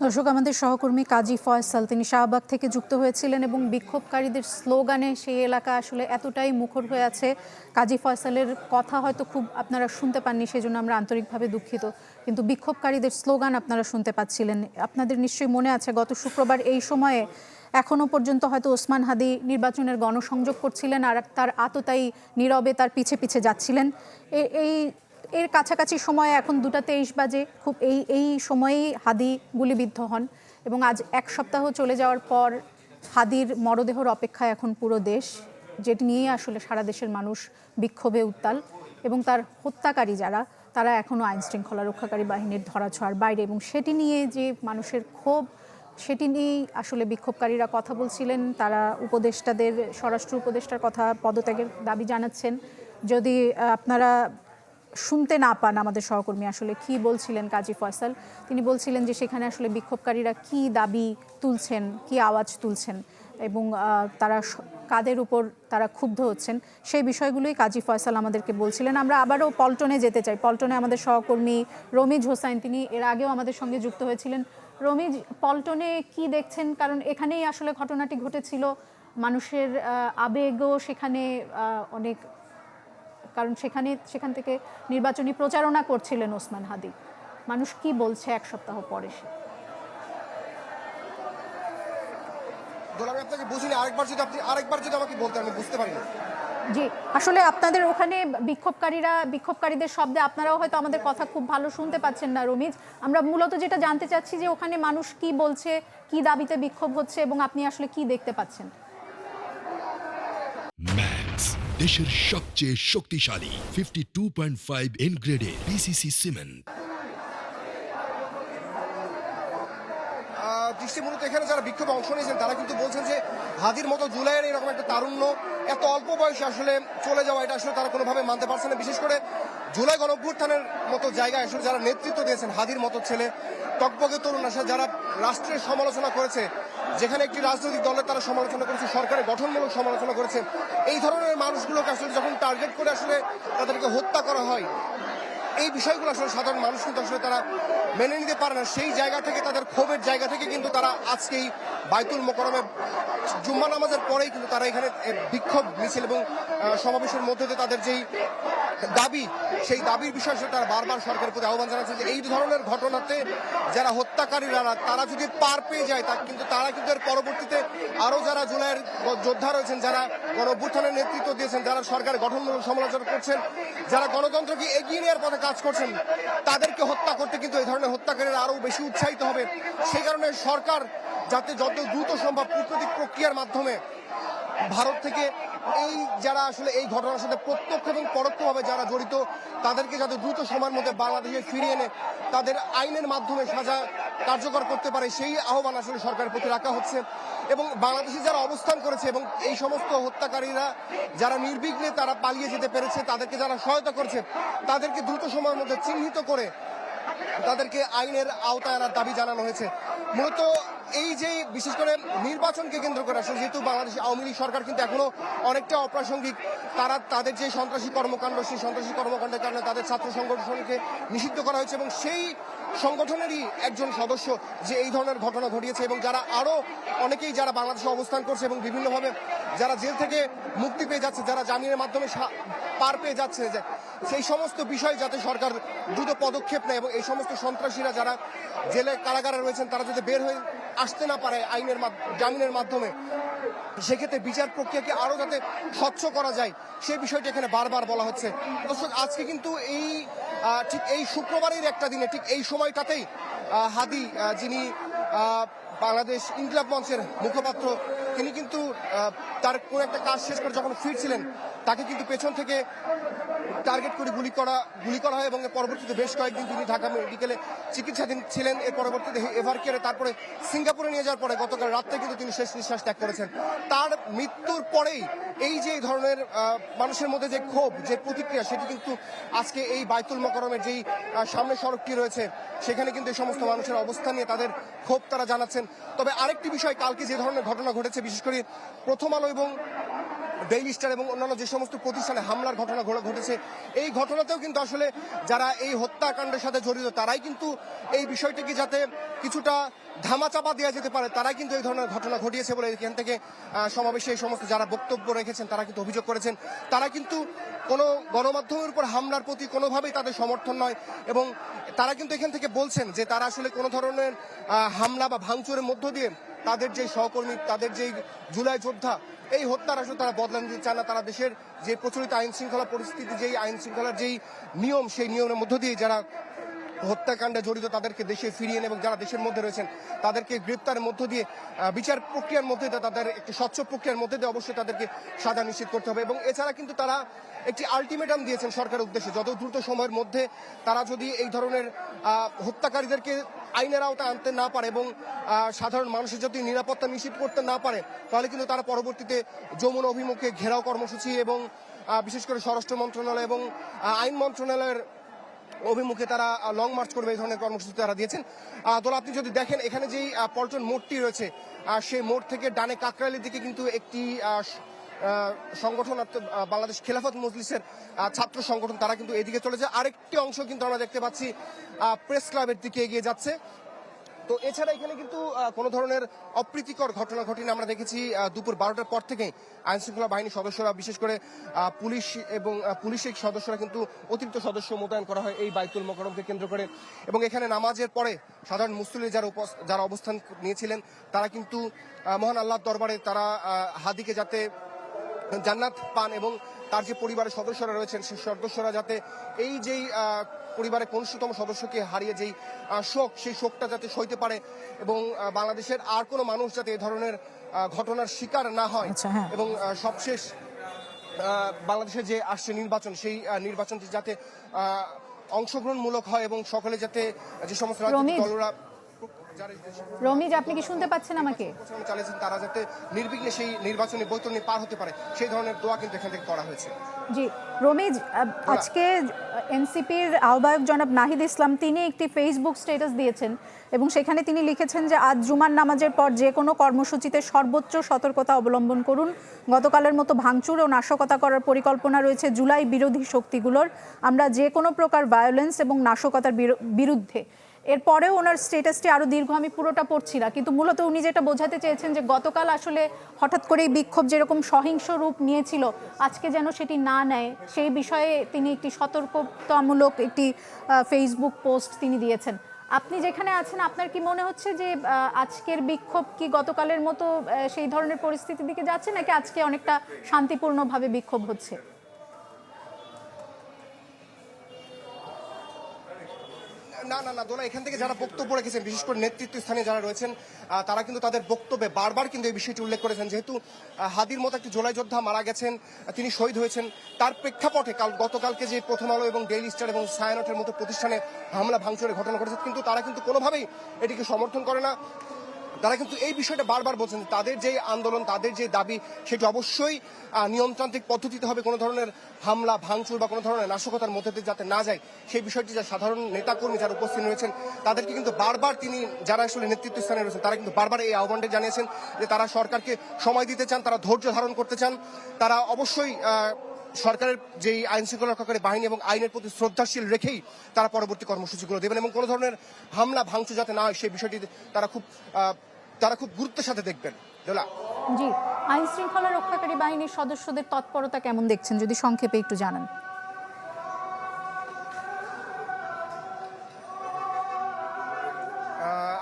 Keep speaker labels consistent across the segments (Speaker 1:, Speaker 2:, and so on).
Speaker 1: দর্শক, আমাদের সহকর্মী কাজী ফয়সাল তিনি শাহবাগ থেকে যুক্ত হয়েছিলেন এবং বিক্ষোভকারীদের স্লোগানে সেই এলাকা আসলে এতটাই মুখর হয়ে আছে। কাজী ফয়সালের কথা হয়তো খুব আপনারা শুনতে পাননি, সেজন্য আমরা আন্তরিকভাবে দুঃখিত, কিন্তু বিক্ষোভকারীদের স্লোগান আপনারা শুনতে পাচ্ছিলেন। আপনাদের নিশ্চয়ই মনে আছে গত শুক্রবার এই সময়ে এখনও পর্যন্ত হয়তো ওসমান হাদি নির্বাচনের গণসংযোগ করছিলেন আর তার আততায়ী নীরবে তার পিছে পিছে যাচ্ছিলেন। এই এর কাছাকাছি সময়ে এখন 2টা 23 বাজে, খুব এই সময়েই হাদি গুলিবিদ্ধ হন এবং আজ এক সপ্তাহ চলে যাওয়ার পর হাদির মরদেহর অপেক্ষায় এখন পুরো দেশ, যেটি নিয়ে আসলে সারা দেশের মানুষ বিক্ষোভে উত্তাল এবং তার হত্যাকারী যারা তারা এখনও আইন শৃঙ্খলা রক্ষাকারী বাহিনীর ধরাছোঁয়ার বাইরে, এবং সেটি নিয়ে যে মানুষের ক্ষোভ সেটি নিয়েই আসলে বিক্ষোভকারীরা কথা বলছিলেন। তারা উপদেষ্টাদের, স্বরাষ্ট্র উপদেষ্টার কথা পদত্যাগের দাবি জানাচ্ছেন। যদি আপনারা শুনতে না পান আমাদের সহকর্মী আসলে কি বলছিলেন কাজী ফয়সাল, তিনি বলছিলেন যে সেখানে আসলে বিক্ষোভকারীরা কি দাবি তুলছেন, কি আওয়াজ তুলছেন এবং তারা কাদের উপর তারা ক্ষুব্ধ হচ্ছেন, সেই বিষয়গুলোই কাজী ফয়সাল আমাদেরকে বলছিলেন। আমরা আবারও পল্টনে যেতে চাই। পল্টনে আমাদের সহকর্মী রমিজ হোসাইন, তিনি এর আগেও আমাদের সঙ্গে যুক্ত হয়েছিলেন। রমিজ, পল্টনে কি দেখছেন? কারণ এখানেই আসলে ঘটনাটি ঘটেছিল, মানুষের আবেগও সেখানে অনেক, কারণ সেখান থেকে নির্বাচনী প্রচারণা করছিলেন ওসমান হাদি। মানুষ কি বলছে এক সপ্তাহ পরে?
Speaker 2: আমি আপনাকে বুঝিনি, আরেকবার যদি আমাকে বলতেন আমি বুঝতে পারি না।
Speaker 1: জি, আসলে আপনাদের ওখানে বিক্ষোভকারীদের শব্দে আপনারাও হয়তো আমাদের কথা খুব ভালো শুনতে পাচ্ছেন না রমিজ। আমরা মূলত যেটা জানতে চাচ্ছি যে ওখানে মানুষ কি বলছে, কি দাবিতে বিক্ষোভ হচ্ছে এবং আপনি আসলে কি দেখতে পাচ্ছেন।
Speaker 3: ম্যাক্স, দেশের সবচেয়ে শক্তিশালী 52.5 এন গ্রেডের পিসিসি সিমেন্ট।
Speaker 2: দৃষ্টিমূলত এখানে যারা বিক্ষোভে অংশ নিয়েছেন তারা কিন্তু বলছেন যে হাদির মতো জুলাইয়ের এরকম একটা তারুণ্য এত অল্প বয়সে আসলে চলে যাওয়া, এটা আসলে তারা কোনোভাবে মানতে পারছে না। বিশেষ করে জুলাই গণঅভ্যুত্থানের মতো জায়গায় আসলে যারা নেতৃত্ব দিয়েছেন, হাদির মতো ছেলে, টকবগে তরুণ আসলে যারা রাষ্ট্রের সমালোচনা করেছে, যেখানে একটি রাজনৈতিক দলের তারা সমালোচনা করেছে, সরকারের গঠনমূলক সমালোচনা করেছে, এই ধরনের মানুষগুলোকে আসলে যখন টার্গেট করে আসলে তাদেরকে হত্যা করা হয়, এই বিষয়গুলো আসলে সাধারণ মানুষ কিন্তু আসলে তারা মেনে নিতে পারে না। সেই জায়গা থেকে, তাদের ক্ষোভের জায়গা থেকে কিন্তু তারা আজকেই বাইতুল মোকাররমে জুম্মা নামাজের পরেই কিন্তু তারা এখানে বিক্ষোভ মিছিল এবং সমাবেশের মধ্যে দিয়ে তাদের যেই দাবি, সেই দাবির বিষয়ে তারা বারবার সরকারের প্রতি আহ্বান জানাচ্ছে যে এই ধরনের ঘটনাতে যারা হত্যাকারীরা তারা যদি পার পেয়ে যায়, কিন্তু তারা কিন্তু এর পরবর্তীতে আরও যারা জুলাইয়ের যোদ্ধা রয়েছেন, যারা গণঅভ্যুত্থানের নেতৃত্ব দিয়েছেন, যারা সরকারের গঠনমূলক সমালোচনা করছেন, যারা গণতন্ত্রকে এগিয়ে নেওয়ার পথে কাজ করছেন, তাদেরকে হত্যা করতে কিন্তু এই ধরনের হত্যাকারীরা আরও বেশি উৎসাহিত হবে। সেই কারণে সরকার যাতে যত দ্রুত সম্ভব কূটনৈতিক প্রক্রিয়ার মাধ্যমে ভারত থেকে এই যারা আসলে এই ঘটনার সাথে প্রত্যক্ষ এবং পরোক্ষভাবে যারা জড়িত তাদেরকে যাতে দ্রুত সময়ের মধ্যে বাংলাদেশে ফিরিয়ে এনে তাদের আইনের মাধ্যমে সাজা কার্যকর করতে পারে, সেই আহ্বান আসলে সরকারের প্রতি রাখা হচ্ছে। এবং বাংলাদেশে যারা অবস্থান করেছে এবং এই সমস্ত হত্যাকারীরা যারা নির্বিঘ্নে তারা পালিয়ে যেতে পেরেছে, তাদেরকে যারা সহায়তা করছে, তাদেরকে দ্রুত সময়ের মধ্যে চিহ্নিত করে তাদেরকে আইনের আওতায় আনার দাবি জানানো হয়েছে। মূলত এই যে বিশেষ করে নির্বাচনকে কেন্দ্র করে আসলে যেহেতু বাংলাদেশ আওয়ামী লীগ সরকার কিন্তু এখনো অনেকটা অপ্রাসঙ্গিক, তারা তাদের যে সন্ত্রাসী কর্মকাণ্ড, সেই সন্ত্রাসী কর্মকাণ্ডের কারণে তাদের ছাত্র সংগঠনকে নিষিদ্ধ করা হয়েছে এবং সেই সংগঠনেরই একজন সদস্য যে এই ধরনের ঘটনা ঘটিয়েছে এবং যারা আরও অনেকেই যারা বাংলাদেশে অবস্থান করছে এবং বিভিন্নভাবে যারা জেল থেকে মুক্তি পেয়ে যাচ্ছে, যারা জামিনের মাধ্যমে পার পেয়ে যাচ্ছে, সেই সমস্ত বিষয় যাতে সরকার দ্রুত পদক্ষেপ নেয় এবং এই সমস্ত সন্ত্রাসীরা যারা জেলে কারাগারে রয়েছেন তারা যাতে বের হয়ে আসতে না পারে জামিনের মাধ্যমে, সেক্ষেত্রে বিচার প্রক্রিয়াকে আরও যাতে স্বচ্ছ করা যায় সেই বিষয়টি এখানে বারবার বলা হচ্ছে। দর্শক, আজকে কিন্তু ঠিক এই শুক্রবারের একটা দিনে ঠিক এই সময়টাতেই হাদি, যিনি বাংলাদেশ ইনকিলাব মঞ্চের মুখপাত্র, তিনি কিন্তু তার কোনো একটা কাজ শেষ করে যখন ফিরছিলেন তাকে কিন্তু পেছন থেকে টার্গেট করে গুলি করা হয় এবং পরবর্তীতে বেশ কয়েকদিন তিনি ঢাকা মেডিকেলে চিকিৎসাধীন ছিলেন। এর পরবর্তীতে এভার কেয়ারে, তারপরে সিঙ্গাপুরে নিয়ে যাওয়ার পরে গতকাল রাত্রে কিন্তু তিনি শেষ নিঃশ্বাস ত্যাগ করেছেন। তার মৃত্যুর পরেই এই যে ধরনের মানুষের মধ্যে যে ক্ষোভ, যে প্রতিক্রিয়া, সেটি কিন্তু আজকে এই বাইতুল মোকাররমের যেই সামনে সড়কটি রয়েছে সেখানে কিন্তু এই সমস্ত মানুষের অবস্থান নিয়ে তাদের ক্ষোভ তারা জানাচ্ছেন। তবে আরেকটি বিষয়, কালকে যে ধরনের ঘটনা ঘটেছে, বিশেষ করে প্রথম আলো এবং ডেইলি স্টার এবং অন্যান্য যে সমস্ত প্রতিষ্ঠানে হামলার ঘটনা ঘটেছে, এই ঘটনাতেও কিন্তু আসলে যারা এই হত্যাকাণ্ডের সাথে জড়িত তারাই কিন্তু এই বিষয়টিকে যাতে কিছুটা ধামাচাপা দেওয়া যেতে পারে তারাই কিন্তু এই ধরনের ঘটনা ঘটিয়েছে বলে এখান থেকে সমাবেশে এই সমস্ত যারা বক্তব্য রেখেছেন তারা কিন্তু অভিযোগ করেছেন। তারা কিন্তু কোনো গণমাধ্যমের উপর হামলার প্রতি কোনোভাবেই তাদের সমর্থন নয় এবং তারা কিন্তু এখান থেকে বলছেন যে তারা আসলে কোনো ধরনের হামলা বা ভাঙচুরের মধ্য দিয়ে তাদের যে সহকর্মী, তাদের যে জুলাই যোদ্ধা, এই হত্যার আসলে তারা বদলান দিতে চায় না। তারা দেশের যে প্রচলিত আইন শৃঙ্খলা পরিস্থিতি, যেই আইন শৃঙ্খলার যেই নিয়ম, সেই নিয়মের মধ্য দিয়ে যারা হত্যাকাণ্ডে জড়িত তাদেরকে দেশে ফিরিয়ে এনে এবং যারা দেশের মধ্যে রয়েছেন তাদেরকে গ্রেপ্তারের মধ্য দিয়ে বিচার প্রক্রিয়ার মধ্যে তাদের একটি স্বচ্ছ প্রক্রিয়ার মধ্যে দিয়ে অবশ্যই তাদেরকে সাজা নিশ্চিত করতে হবে। এবং এছাড়া কিন্তু তারা একটি আলটিমেটাম দিয়েছেন সরকারের উদ্দেশ্যে, যত দ্রুত সময়ের মধ্যে তারা যদি এই ধরনের হত্যাকারীদেরকে আইনের আওতায় আনতে না পারে এবং সাধারণ মানুষের যদি নিরাপত্তা নিশ্চিত করতে না পারে তাহলে কিন্তু তারা পরবর্তীতে যমুনা অভিমুখে ঘেরাও কর্মসূচি এবং বিশেষ করে স্বরাষ্ট্র মন্ত্রণালয় এবং আইন মন্ত্রণালয়ের অভিমুখে তারা লং মার্চ করবে, এই ধরনের কর্মসূচি তারা দিয়েছেন। দল আপনি যদি দেখেন এখানে যেই পল্টন মোড়টি রয়েছে সেই মোড় থেকে ডানে কাকরাইলের দিকে কিন্তু একটি সংগঠন বাংলাদেশ খেলাফত মজলিসের ছাত্র সংগঠন তারা কিন্তু এদিকে চলে যায়। আরেকটি অংশ কিন্তু আমরা দেখতে পাচ্ছি প্রেস ক্লাবের দিকে এগিয়ে যাচ্ছে। তো এছাড়া এখানে কিন্তু কোনো ধরনের অপ্রীতিকর ঘটনা ঘটেনি। আমরা দেখেছি দুপুর 12টার পর থেকে আইন শৃঙ্খলা বাহিনীর সদস্যরা, বিশেষ করে পুলিশ এবং পুলিশের সদস্যরা কিন্তু অতিরিক্ত সদস্য মোতায়েন করা হয় এই বাইতুল মোকাররমকে কেন্দ্র করে। এবং এখানে নামাজের পরে সাধারণ মুসল্লি যারা অবস্থান নিয়েছিলেন তারা কিন্তু মহান আল্লাহর দরবারে তারা হাদিকে যাতে জান্নাত পান এবং তার যে পরিবারের সদস্যরা রয়েছেন সেই সদস্যরা যাতে এই যেই পরিবারের কনিষ্ঠতম সদস্যকে হারিয়ে যেই শোক, সেই শোকটা যাতে সইতে পারে এবং বাংলাদেশের আর কোনো মানুষ যাতে এই ধরনের ঘটনার শিকার না হয়। এবং সবশেষ বাংলাদেশের যে আসছে নির্বাচন, সেই নির্বাচনটি যাতে অংশগ্রহণমূলক হয় এবং সকলে যাতে যে সমস্ত রাজনৈতিক দলরা
Speaker 1: রমিজ, আপনি কি শুনতে পাচ্ছেন আমাকে?
Speaker 2: চালিয়েছেন তারা যাতে নির্বিঘ্নে সেই নির্বাচনী বৈতরণী পার হতে পারে সেই ধরনের দোয়া কিন্তু এখান থেকে করা হয়েছে।
Speaker 1: জি রমিজ, আজকে এনসিপির আহ্বায়ক জনাব নাহিদ ইসলাম তিনি একটি ফেসবুক স্ট্যাটাস দিয়েছেন এবং সেখানে তিনি লিখেছেন যে আজ জুমার নামাজের পর যে কোনো কর্মসূচিতে সর্বোচ্চ সতর্কতা অবলম্বন করুন। গতকালের মতো ভাঙচুর ও নাশকতা করার পরিকল্পনা রয়েছে জুলাই বিরোধী শক্তিগুলোর। আমরা যে কোনো প্রকার ভায়োলেন্স এবং নাশকতার বিরুদ্ধে। এরপরেও ওনার স্ট্যাটাসটি আরও দীর্ঘ, আমি পুরোটা পড়ছি না, কিন্তু মূলত উনি যেটা বোঝাতে চেয়েছেন যে গতকাল আসলে হঠাৎ করেই বিক্ষোভ যেরকম সহিংস রূপ নিয়েছিল আজকে যেন সেটি না নেয়, সেই বিষয়ে তিনি একটি সতর্কতামূলক একটি ফেসবুক পোস্ট তিনি দিয়েছেন। আপনি যেখানে আছেন আপনার কি মনে হচ্ছে যে আজকের বিক্ষোভ কি গতকালের মতো সেই ধরনের পরিস্থিতির দিকে যাচ্ছে নাকি আজকে অনেকটা শান্তিপূর্ণভাবে বিক্ষোভ হচ্ছে?
Speaker 2: না না না দোলা, এখান থেকে যারা বক্তব্য রেখেছেন বিশেষ করে নেতৃত্ব স্থানে যারা রয়েছেন তারা কিন্তু তাদের বক্তব্যে বারবার কিন্তু এই বিষয়টি উল্লেখ করেছেন, যেহেতু হাদির মতো একটি জুলাই যোদ্ধা মারা গেছেন, তিনি শহীদ হয়েছেন, তার প্রেক্ষাপটে গতকালকে যে প্রথম আলো এবং ডেইলি স্টার এবং ছায়ানটের মতো প্রতিষ্ঠানে হামলা ভাঙচুরের ঘটনা ঘটেছে কিন্তু তারা কিন্তু কোনোভাবেই এটিকে সমর্থন করে না। তারা কিন্তু এই বিষয়টা বারবার বলছেন তাদের যে আন্দোলন, তাদের যে দাবি সেটি অবশ্যই নিয়মতান্ত্রিক পদ্ধতিতে হবে, কোনো ধরনের হামলা ভাঙচুর বা কোনো ধরনের নাশকতার মধ্যে দিয়ে যাতে না যায় সেই বিষয়টি যা সাধারণ নেতাকর্মী যারা উপস্থিত রয়েছেন তাদেরকে কিন্তু বারবার তিনি যারা আসলে নেতৃত্ব স্থানে রয়েছেন তারা কিন্তু বারবার এই আহ্বানটি জানিয়েছেন যে তারা সরকারকে সময় দিতে চান, তারা ধৈর্য ধারণ করতে চান, তারা অবশ্যই সরকারের যেই আইন শৃঙ্খলা রক্ষাকারী বাহিনী এবং আইনের প্রতি শ্রদ্ধাশীল রেখেই তারা পরবর্তী কর্মসূচিগুলো দেবেন এবং কোনো ধরনের হামলা ভাঙচুর যাতে না হয় সেই বিষয়টি তারা খুব গুরুত্বের সাথে দেখবেন।
Speaker 1: জি, আইন শৃঙ্খলা রক্ষাকারী বাহিনীর সদস্যদের তৎপরতা কেমন দেখছেন যদি সংক্ষেপে একটু জানান।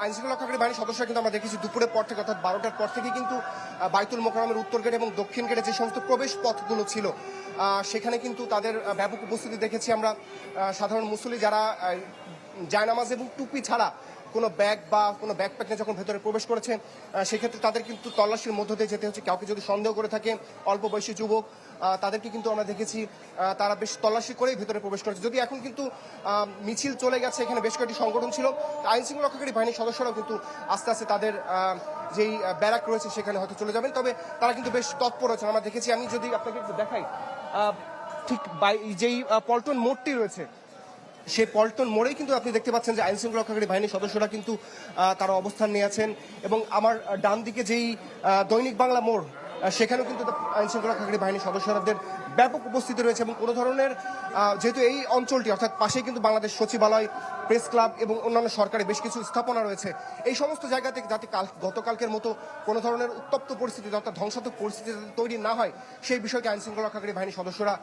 Speaker 2: আইন শৃঙ্খলা রক্ষাকারী বাহিনীর সদস্যরা কিন্তু আমরা দেখেছি দুপুরের পর থেকে অর্থাৎ 12টার পর থেকে কিন্তু বাইতুল মোকাররমের উত্তর গেট এবং দক্ষিণ গেটে যে সমস্ত প্রবেশ পথগুলো ছিল সেখানে কিন্তু তাদের ব্যাপক উপস্থিতি দেখেছি আমরা। সাধারণ মুসল্লি যারা জায়নামাজ এবং টুপি ছাড়া কোনো ব্যাগ বা কোনো ব্যাকপ্যাক নিয়ে যখন ভেতরে প্রবেশ করেছে সেক্ষেত্রে তাদের কিন্তু তল্লাশির মধ্য দিয়ে যেতে হচ্ছে। কাউকে যদি সন্দেহ করে থাকে অল্প বয়সী যুবক তাদেরকে কিন্তু আমরা দেখেছি তারা বেশ তল্লাশি করেই ভেতরে প্রবেশ করেছে। যদি এখন কিন্তু মিছিল চলে গেছে, এখানে বেশ কয়েকটি সংগঠন ছিল, আইন শৃঙ্খলা রক্ষাকারী বাহিনীর সদস্যরাও কিন্তু আস্তে আস্তে তাদের যেই ব্যারাক রয়েছে সেখানে হয়তো চলে যাবেন, তবে তারা কিন্তু বেশ তৎপর রয়েছে। আমরা দেখেছি, আমি যদি আপনাকে একটু দেখাই, ঠিক যেই পল্টন মোড়টি রয়েছে সেই পল্টন মোড়েই কিন্তু আপনি দেখতে পাচ্ছেন যে আইন শৃঙ্খলা রক্ষাকারী বাহিনীর সদস্যরা কিন্তু তারা অবস্থান নিয়ে আছেন এবং আমার ডান দিকে যেই দৈনিক বাংলা মোড় সেখানেও কিন্তু আইন শৃঙ্খলা রক্ষাকারী বাহিনীর সদস্যদের ব্যাপক উপস্থিতি রয়েছে এবং কোনো ধরনের যেহেতু এই অঞ্চলটি অর্থাৎ পাশেই কিন্তু বাংলাদেশ সচিবালয়, প্রেস ক্লাব এবং অন্যান্য সরকারি বেশ কিছু স্থাপনা রয়েছে, এই সমস্ত জায়গা থেকে যাতে গতকালকের মতো কোনো ধরনের উত্তপ্ত পরিস্থিতি অর্থাৎ ধ্বংসাত্মক পরিস্থিতি যাতে তৈরি না হয় সেই বিষয়টি আইন শৃঙ্খলা রক্ষাকারী বাহিনীর সদস্যরা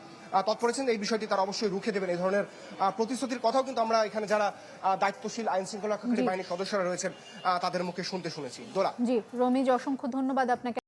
Speaker 2: তৎপর আছেন। এই বিষয়টি তারা অবশ্যই রুখে দেবেন। এই ধরনের প্রতিশ্রুতির কথাও কিন্তু আমরা এখানে যারা দায়িত্বশীল আইন শৃঙ্খলা রক্ষাকারী বাহিনীর সদস্যরা রয়েছেন তাদের মুখে শুনতে শুনেছি। দোলা।
Speaker 1: জি রমিজ, অসংখ্য ধন্যবাদ আপনাকে।